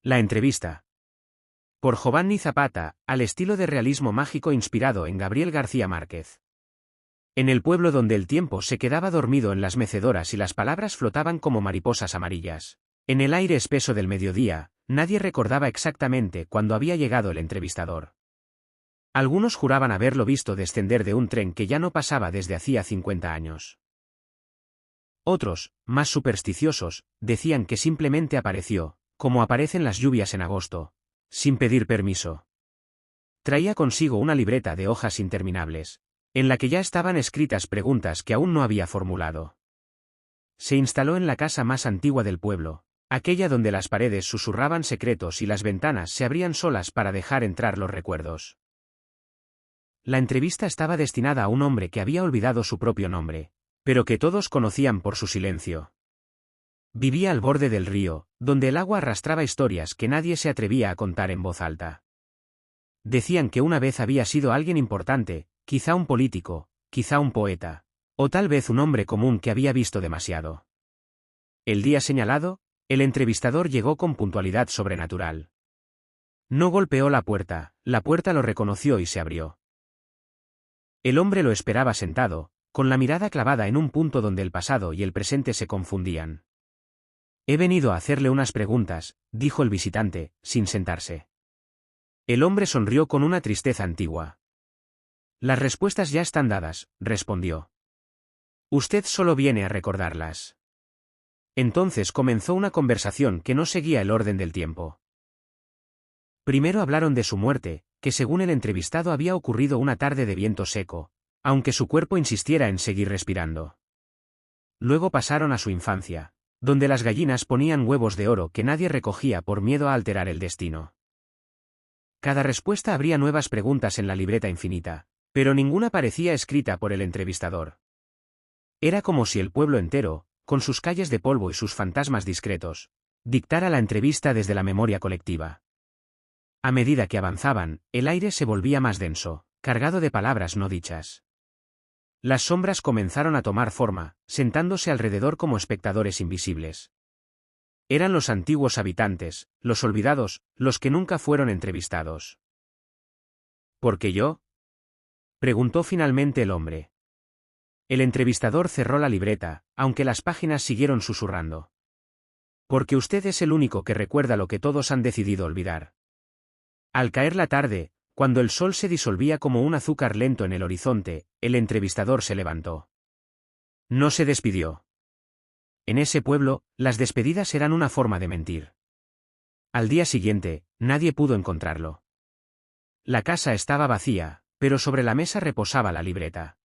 La entrevista. Por Giovanni Zapata, al estilo de realismo mágico inspirado en Gabriel García Márquez. En el pueblo donde el tiempo se quedaba dormido en las mecedoras y las palabras flotaban como mariposas amarillas. En el aire espeso del mediodía, nadie recordaba exactamente cuándo había llegado el entrevistador. Algunos juraban haberlo visto descender de un tren que ya no pasaba desde hacía 50 años. Otros, más supersticiosos, decían que simplemente apareció, como aparecen las lluvias en agosto, sin pedir permiso. Traía consigo una libreta de hojas interminables, en la que ya estaban escritas preguntas que aún no había formulado. Se instaló en la casa más antigua del pueblo, aquella donde las paredes susurraban secretos y las ventanas se abrían solas para dejar entrar los recuerdos. La entrevista estaba destinada a un hombre que había olvidado su propio nombre, pero que todos conocían por su silencio. Vivía al borde del río, donde el agua arrastraba historias que nadie se atrevía a contar en voz alta. Decían que una vez había sido alguien importante, quizá un político, quizá un poeta, o tal vez un hombre común que había visto demasiado. El día señalado, el entrevistador llegó con puntualidad sobrenatural. No golpeó la puerta lo reconoció y se abrió. El hombre lo esperaba sentado, con la mirada clavada en un punto donde el pasado y el presente se confundían. He venido a hacerle unas preguntas, dijo el visitante, sin sentarse. El hombre sonrió con una tristeza antigua. Las respuestas ya están dadas, respondió. Usted solo viene a recordarlas. Entonces comenzó una conversación que no seguía el orden del tiempo. Primero hablaron de su muerte, que según el entrevistado había ocurrido una tarde de viento seco, aunque su cuerpo insistiera en seguir respirando. Luego pasaron a su infancia, donde las gallinas ponían huevos de oro que nadie recogía por miedo a alterar el destino. Cada respuesta abría nuevas preguntas en la libreta infinita, pero ninguna parecía escrita por el entrevistador. Era como si el pueblo entero, con sus calles de polvo y sus fantasmas discretos, dictara la entrevista desde la memoria colectiva. A medida que avanzaban, el aire se volvía más denso, cargado de palabras no dichas. Las sombras comenzaron a tomar forma, sentándose alrededor como espectadores invisibles. Eran los antiguos habitantes, los olvidados, los que nunca fueron entrevistados. ¿Por qué yo? Preguntó finalmente el hombre. El entrevistador cerró la libreta, aunque las páginas siguieron susurrando. Porque usted es el único que recuerda lo que todos han decidido olvidar. Al caer la tarde, cuando el sol se disolvía como un azúcar lento en el horizonte, el entrevistador se levantó. No se despidió. En ese pueblo, las despedidas eran una forma de mentir. Al día siguiente, nadie pudo encontrarlo. La casa estaba vacía, pero sobre la mesa reposaba la libreta.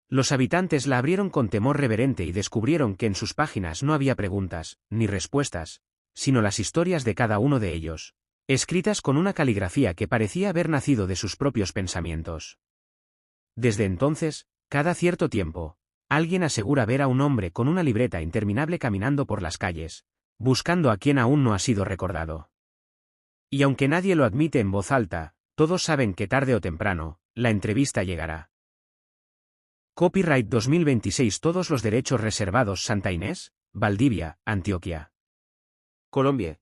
Los habitantes la abrieron con temor reverente y descubrieron que en sus páginas no había preguntas, ni respuestas, sino las historias de cada uno de ellos, escritas con una caligrafía que parecía haber nacido de sus propios pensamientos. Desde entonces, cada cierto tiempo, alguien asegura ver a un hombre con una libreta interminable caminando por las calles, buscando a quien aún no ha sido recordado. Y aunque nadie lo admite en voz alta, todos saben que tarde o temprano, la entrevista llegará. Copyright 2026. Todos los derechos reservados. Santa Inés, Valdivia, Antioquia, Colombia.